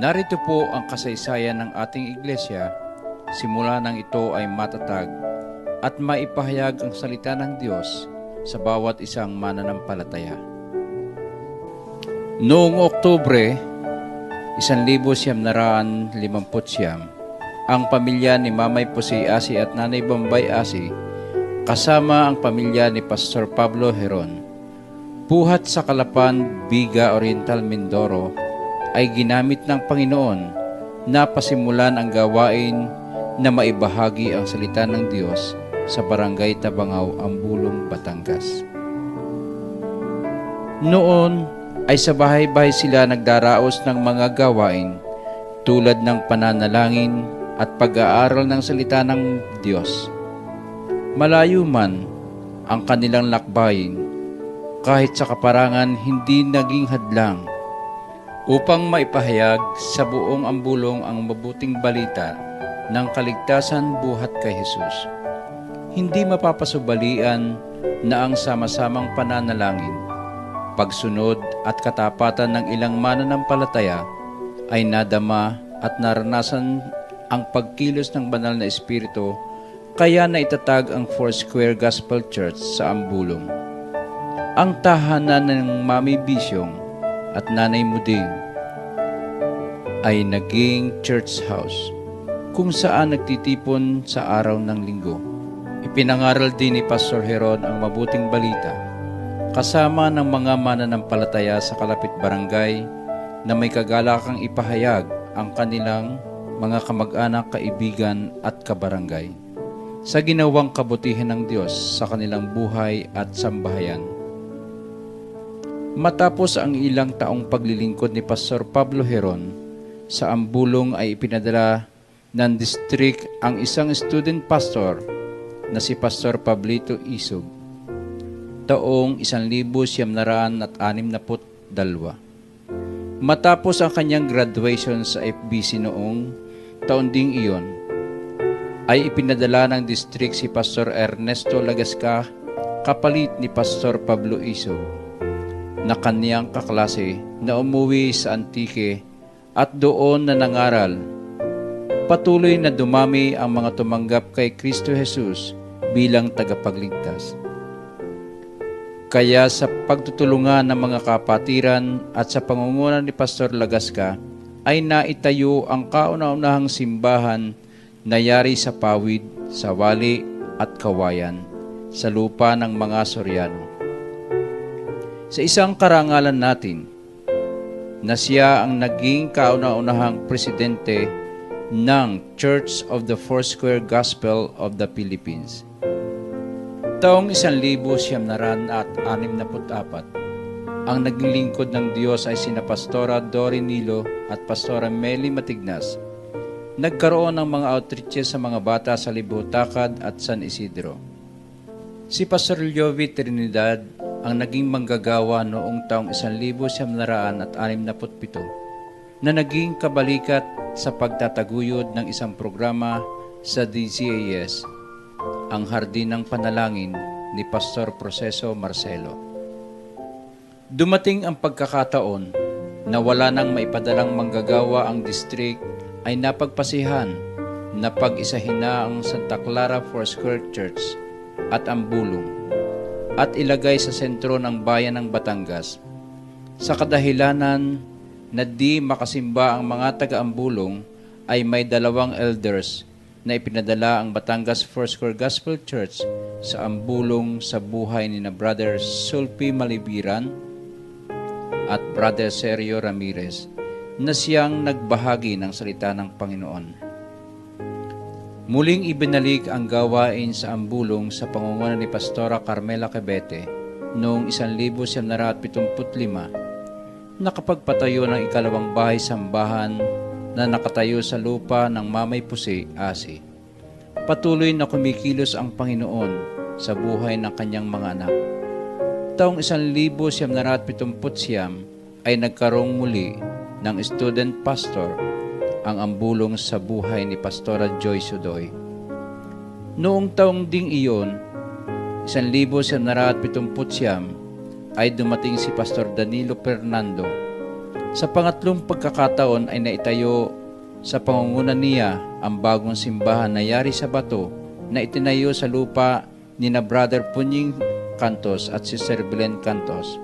Narito po ang kasaysayan ng ating iglesia, simula nang ito ay matatag at maipahayag ang salita ng Diyos sa bawat isang mananampalataya. Noong Oktubre 1959, ang pamilya ni Mamay Pusi Asi at Nanay Bombay Asi kasama ang pamilya ni Pastor Pablo Heron, buhat sa Calapan, Biga Oriental, Mindoro, ay ginamit ng Panginoon na pasimulan ang gawain na maibahagi ang salita ng Diyos sa Barangay Tabangaw, Ambulong, Batangas. Noon ay sa bahay-bahay sila nagdaraos ng mga gawain tulad ng pananalangin at pag-aaral ng salita ng Diyos. Malayo man ang kanilang lakbayin, kahit sa kaparangan hindi naging hadlang upang maipahayag sa buong Ambulong ang mabuting balita ng kaligtasan buhat kay Jesus. Hindi mapapasubalian na ang sama-samang pananalangin, pagsunod at katapatan ng ilang mananampalataya ay nadama at naranasan ang pagkilos ng banal na espiritu, kaya naitatag ang Foursquare Gospel Church sa Ambulong. Ang tahanan ng Mami Bisyong at Nanay Muding ay naging church house kung saan nagtitipon sa araw ng linggo. Ipinangaral din ni Pastor Heron ang mabuting balita kasama ng mga mananampalataya sa kalapit barangay na may kagalakang ipahayag ang kanilang mga kamag-anak, kaibigan at kabarangay sa ginawang kabutihan ng Diyos sa kanilang buhay at sambahayan. Matapos ang ilang taong paglilingkod ni Pastor Pablo Heron sa Ambulong ay ipinadala ng district ang isang student pastor na si Pastor Pablito Isog taong 1962. Matapos ang kanyang graduation sa FBC noong taon ding iyon, ay ipinadala ng district si Pastor Ernesto Lagasca kapalit ni Pastor Pablo Isog na kaniyang kaklase na umuwi sa Antique at doon na nangaral. Patuloy na dumami ang mga tumanggap kay Kristo Jesus bilang tagapagligtas. Kaya sa pagtutulungan ng mga kapatiran at sa pangunguna ni Pastor Lagasca ay naitayo ang kauna-unahang simbahan na yari sa pawid, sa wali at kawayan sa lupa ng mga Soriano. Sa isang karangalan natin na siya ang naging kauna-unahang presidente ng Church of the Foursquare Gospel of the Philippines. Taong 1964, ang naging lingkod ng Diyos ay sina Pastora Dory Nilo at Pastora Meli Matignas. Nagkaroon ng mga outreaches sa mga bata sa Libutakad at San Isidro. Si Pastor Jovi Trinidad ang naging manggagawa noong taong 1967 na naging kabalikat sa pagtataguyod ng isang programa sa DCAS, ang Hardin ng Panalangin ni Pastor Proceso Marcelo. Dumating ang pagkakataon na wala nang maipadalang manggagawa ang district ay napagpasihan na pag-isahin na ang Santa Clara Foursquare Church at Ambulong at ilagay sa sentro ng bayan ng Batangas sa kadahilanan na di makasimba ang mga taga-Ambulong ay may 2 elders na ipinadala ang Batangas Foursquare Gospel Church sa Ambulong sa buhay ni na Brother Sulpi Malibiran at Brother Sergio Ramirez na siyang nagbahagi ng salita ng Panginoon. Muling ibinalik ang gawain sa Ambulong sa pangunguna ni Pastora Carmela Cabete noong 1975, nakapagpatayo ng ikalawang bahay-sambahan na nakatayo sa lupa ng Mamay Pusi Asi. Patuloy na kumikilos ang Panginoon sa buhay ng kanyang mga anak. Taong 1979 ay nagkaroong muli ng student pastor ang Ambulong sa buhay ni Pastora Joy Sudoy. Noong taong ding iyon, 1979, ay dumating si Pastor Danilo Fernando Sa pangatlong pagkakataon ay naitayo sa pangunguna niya ang bagong simbahan na yari sa bato na itinayo sa lupa ni na Brother Punying Cantos at Sister Belen Cantos.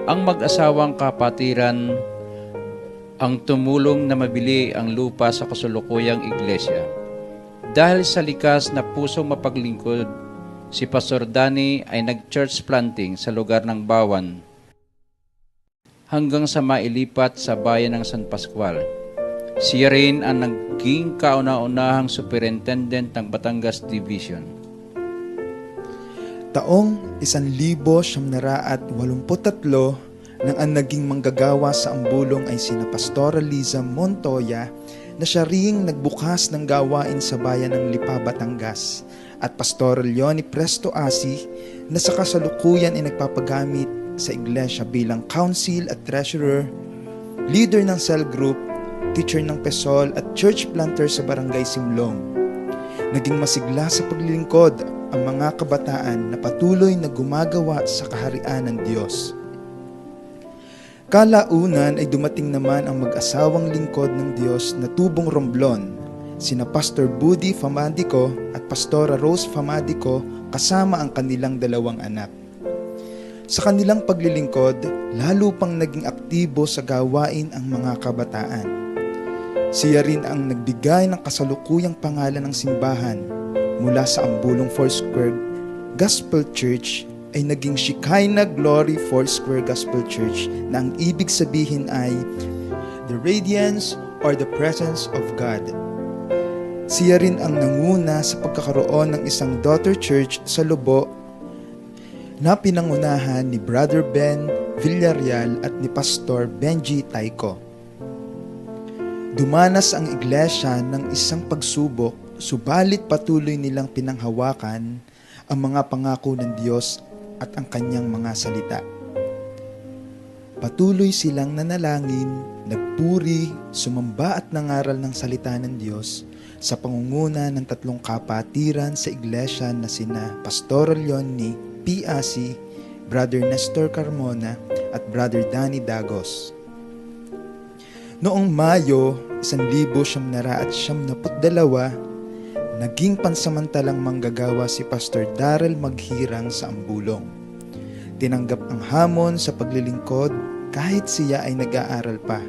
Ang mag-asawang kapatiran ang tumulong na mabili ang lupa sa kasulukuyang iglesia. Dahil sa likas na pusong mapaglingkod, si Pastor Danny ay nag-church planting sa lugar ng Bawan hanggang sa mailipat sa bayan ng San Pascual. Siya rin ang naging kauna-unahang superintendent ng Batangas Division. Taong 1983 nang ang naging manggagawa sa Ambulong ay sina Pastora Liza Montoya na siya ring nagbukas ng gawain sa bayan ng Lipa, Batangas, at Pastor Leonie Presto Asi na sa kasalukuyan ay nagpapagamit sa iglesia bilang council at treasurer, leader ng cell group, teacher ng PESOL at church planter sa Barangay Simlong. Naging masigla sa paglilingkod ang mga kabataan na patuloy na gumagawa sa kaharian ng Diyos. Kalaunan ay dumating naman ang mag-asawang lingkod ng Diyos na tubong Romblon, sina Pastor Buddy Famadico at Pastora Rose Famadico kasama ang kanilang dalawang anak. Sa kanilang paglilingkod, lalo pang naging aktibo sa gawain ang mga kabataan. Siya rin ang nagbigay ng kasalukuyang pangalan ng simbahan mula sa Ambulong Foursquare Gospel Church ay naging Shekinah Glory Foursquare Gospel Church na ang ibig sabihin ay the radiance or the presence of God. Siya rin ang nanguna sa pagkakaroon ng isang daughter church sa Lobo na pinangunahan ni Brother Ben Villarreal at ni Pastor Benji Taiko. Dumanas ang iglesia ng isang pagsubok, subalit patuloy nilang pinanghawakan ang mga pangako ng Diyos at ang kanyang mga salita. Patuloy silang nanalangin, nagpuri, sumamba at nangaral ng salita ng Diyos sa pangunguna ng tatlong kapatiran sa iglesia na sina Pastor Leonie P. Asi, Brother Nestor Carmona at Brother Danny Dagos. Noong Mayo 1972, naging pansamantalang manggagawa si Pastor Darrell Maghirang sa Ambulong. Tinanggap ang hamon sa paglilingkod kahit siya ay nag-aaral pa.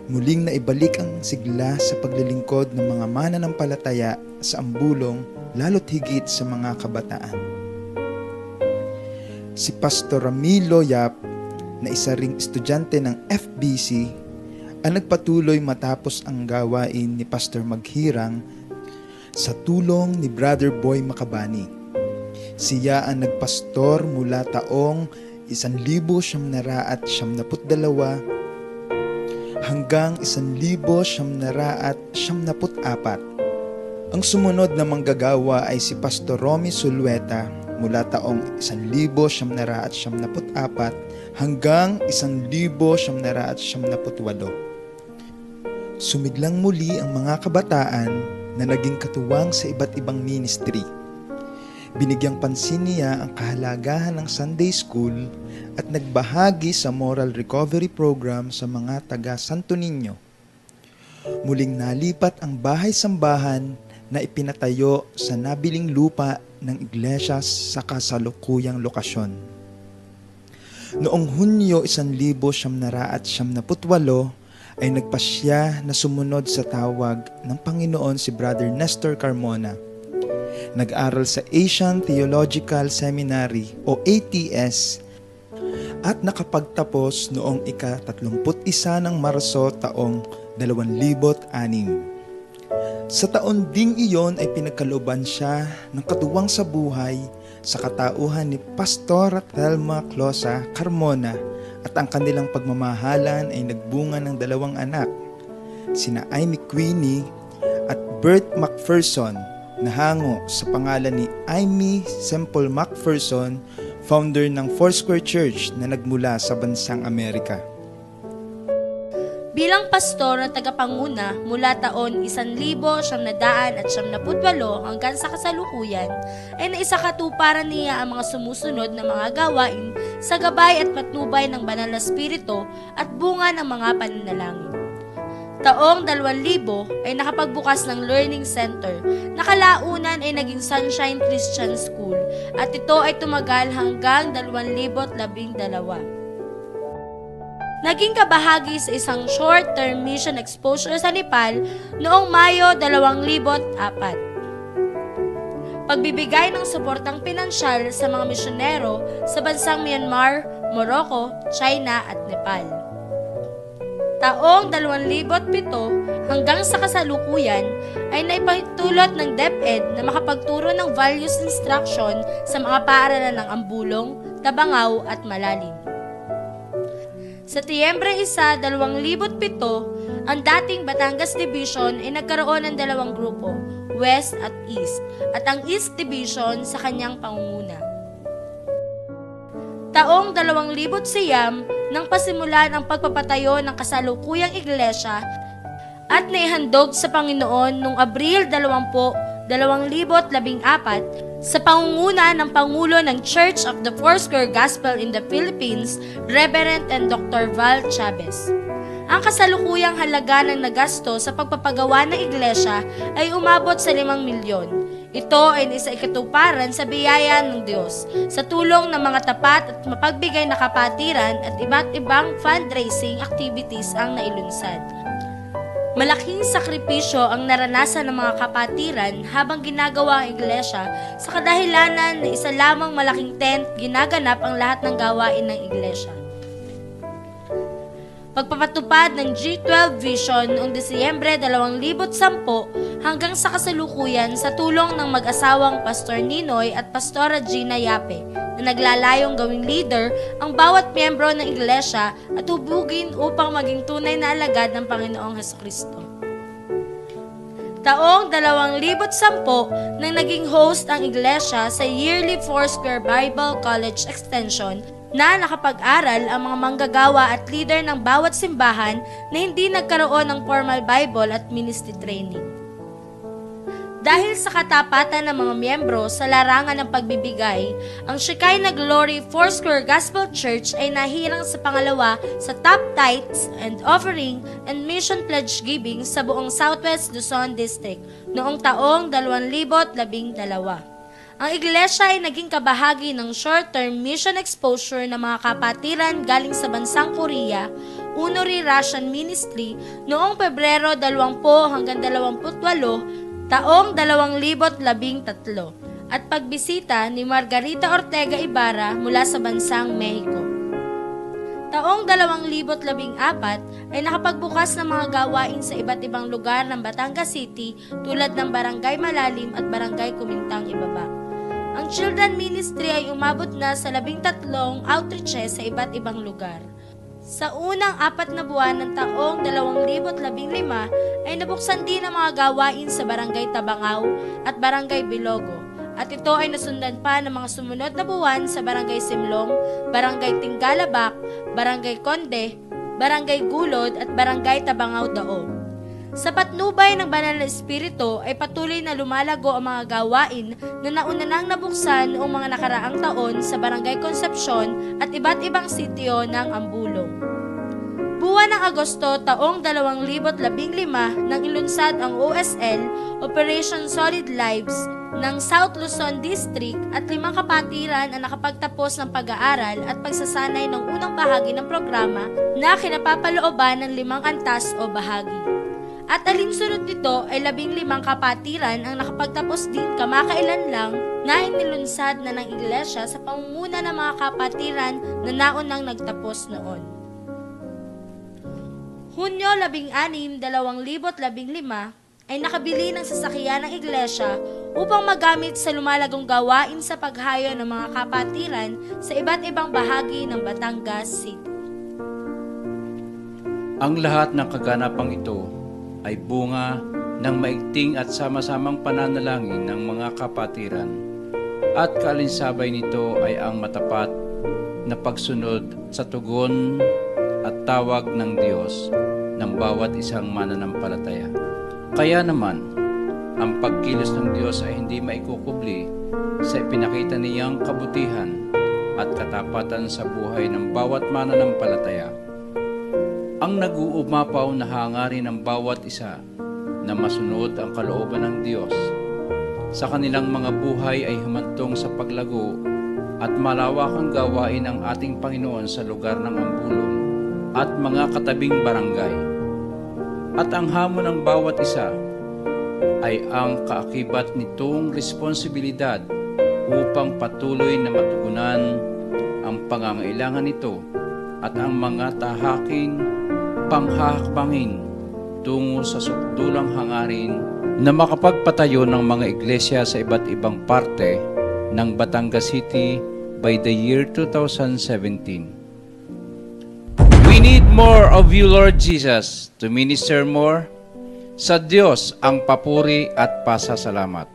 Muling naibalik ang sigla sa paglilingkod ng mga mananampalataya sa Ambulong, lalo't higit sa mga kabataan. Si Pastor Ramilo Yap, na isa ring estudyante ng FBC, ang nagpatuloy matapos ang gawain ni Pastor Maghirang sa tulong ni Brother Boy Makabani. Siya ang nagpastor mula taong 1972 hanggang 1974. Ang sumunod na manggagawa ay si Pastor Romy Sulueta mula taong 1974 hanggang 1978. Sumiglang muli ang mga kabataan na naging katuwang sa iba't ibang ministry. Binigyang pansin niya ang kahalagahan ng Sunday School at nagbahagi sa Moral Recovery Program sa mga taga Santo Niño. Muling nalipat ang bahay-sambahan na ipinatayo sa nabiling lupa ng iglesia sa kasalukuyang lokasyon. Noong Hunyo 1978 ay nagpasya na sumunod sa tawag ng Panginoon si Brother Nestor Carmona. Nag-aral sa Asian Theological Seminary o ATS at nakapagtapos noong ika-31 ng Marso taong 2006. Sa taon ding iyon ay pinagkalooban siya ng katuwang sa buhay sa katauhan ni Pastora Thelma Closa Carmona at ang kanilang pagmamahalan ay nagbunga ng 2 anak, sina Amy Queenie at Bert McPherson, na hango sa pangalan ni Amy Semple McPherson, founder ng Foursquare Church na nagmula sa bansang Amerika. Bilang pastor na tagapanguna mula taon 1978 hanggang sa kasalukuyan, ay naisakatuparan niya ang mga sumusunod na mga gawain sa gabay at patnubay ng Banal na Espiritu at bunga ng mga pananalangin. Taong 2000 ay nakapagbukas ng Learning Center na kalaunan ay naging Sunshine Christian School at ito ay tumagal hanggang 2012. Naging kabahagi sa isang short-term mission exposure sa Nepal noong Mayo 2004. Pagbibigay ng suportang pinansyal sa mga misyonero sa bansang Myanmar, Morocco, China at Nepal. Taong 2007 hanggang sa kasalukuyan ay naipahintulot ng DepEd na makapagturo ng values instruction sa mga paaralan ng Ambulong, Tabangaw at Malalim. Sa Setyembre 1, 2007, ang dating Batangas Division ay nagkaroon ng dalawang grupo, West at East, at ang East Division sa kanyang pangunguna. Taong 2009 nang pasimulan ang pagpapatayo ng kasalukuyang iglesia at naihandog sa Panginoon noong Abril 20, 2014 sa pangunguna ng Pangulo ng Church of the Foursquare Gospel in the Philippines, Reverend and Dr. Val Chavez. Ang kasalukuyang halaga ng nagasto sa pagpapagawa ng iglesia ay umabot sa 5 milyon. Ito ay isa ikatuparan sa biyaya ng Diyos sa tulong ng mga tapat at mapagbigay na kapatiran at iba't ibang fundraising activities ang nailunsad. Malaking sakripisyo ang naranasan ng mga kapatiran habang ginagawa ang iglesia sa kadahilanan na isa lamang malaking tent ginaganap ang lahat ng gawain ng iglesia. Pagpapatupad ng G12 Vision noong Disyembre 2010 hanggang sa kasalukuyan sa tulong ng mag-asawang Pastor Ninoy at Pastora Gina Yape na naglalayong gawing leader ang bawat miyembro ng iglesia at hubugin upang maging tunay na alagad ng Panginoong Hesukristo. Taong 2010 nang naging host ang iglesia sa yearly Foursquare Bible College Extension na nakapag-aral ang mga manggagawa at leader ng bawat simbahan na hindi nagkaroon ng formal Bible at ministry training. Dahil sa katapatan ng mga miyembro sa larangan ng pagbibigay, ang Shekinah Glory Foursquare Gospel Church ay nahirang sa pangalawa sa top tithes and offering and mission pledge giving sa buong Southwest Luzon District noong taong 2012. Ang iglesia ay naging kabahagi ng short-term mission exposure ng mga kapatiran galing sa bansang Korea, Unori Russian Ministry noong Pebrero 20 hanggang 28, taong 2013, at pagbisita ni Margarita Ortega Ibarra mula sa bansang Mexico. Taong 2014 ay nakapagbukas ng mga gawain sa iba't ibang lugar ng Batangas City tulad ng Barangay Malalim at Barangay Kumintang Ibaba. Ang Children Ministry ay umabot na sa 13 outreaches sa iba't ibang lugar. Sa unang 4 na buwan ng taong 2015 ay nabuksan din ang mga gawain sa Barangay Tabangaw at Barangay Bilogo, at ito ay nasundan pa ng mga sumunod na buwan sa Barangay Simlong, Barangay Tinggalabak, Barangay Conde, Barangay Gulod at Barangay Tabangaw Dao. Sa patnubay ng Banal na Espiritu ay patuloy na lumalago ang mga gawain na nauna nang nabuksan noong mga nakaraang taon sa Barangay Concepcion at iba't ibang sitio ng Ambulong. Buwan ng Agosto taong 2015 nang ilunsad ang OSL, Operation Solid Lives, ng South Luzon District at 5 kapatiran ang nakapagtapos ng pag-aaral at pagsasanay ng unang bahagi ng programa na kinapapalooban ng 5 antas o bahagi. At alinsunod nito ay 15 kapatiran ang nakapagtapos din kamakailan lang na inilunsad na ng iglesia sa pangunguna ng mga kapatiran na naunang nagtapos noon. Hunyo 16, 2015 ay nakabili ng sasakyan ng iglesia upang magamit sa lumalagong gawain sa paghayo ng mga kapatiran sa iba't ibang bahagi ng Batangas City. Ang lahat ng kaganapang ito ay bunga ng maigting at sama-samang pananalangin ng mga kapatiran, at kaalinsabay nito ay ang matapat na pagsunod sa tugon at tawag ng Diyos na ng bawat isang mananampalataya. Kaya naman, ang pagkilos ng Diyos ay hindi maikukubli sa ipinakita niyang kabutihan at katapatan sa buhay ng bawat mananampalataya. Ang nag-uumapaw na hangarin ng bawat isa na masunod ang kalooban ng Diyos sa kanilang mga buhay ay humantong sa paglago at malawakang gawain ng ating Panginoon sa lugar ng ambulong at mga katabing barangay. At ang hamon ng bawat isa ay ang kaakibat nitong responsibilidad upang patuloy na matugunan ang pangangailangan nito at ang mga tahaking panghahakbangin tungo sa sukdulang hangarin na makapagpatayo ng mga iglesia sa iba't ibang parte ng Batangas City by the year 2017. We need more of you, Lord Jesus, to minister more. Sa Diyos ang papuri at pasasalamat.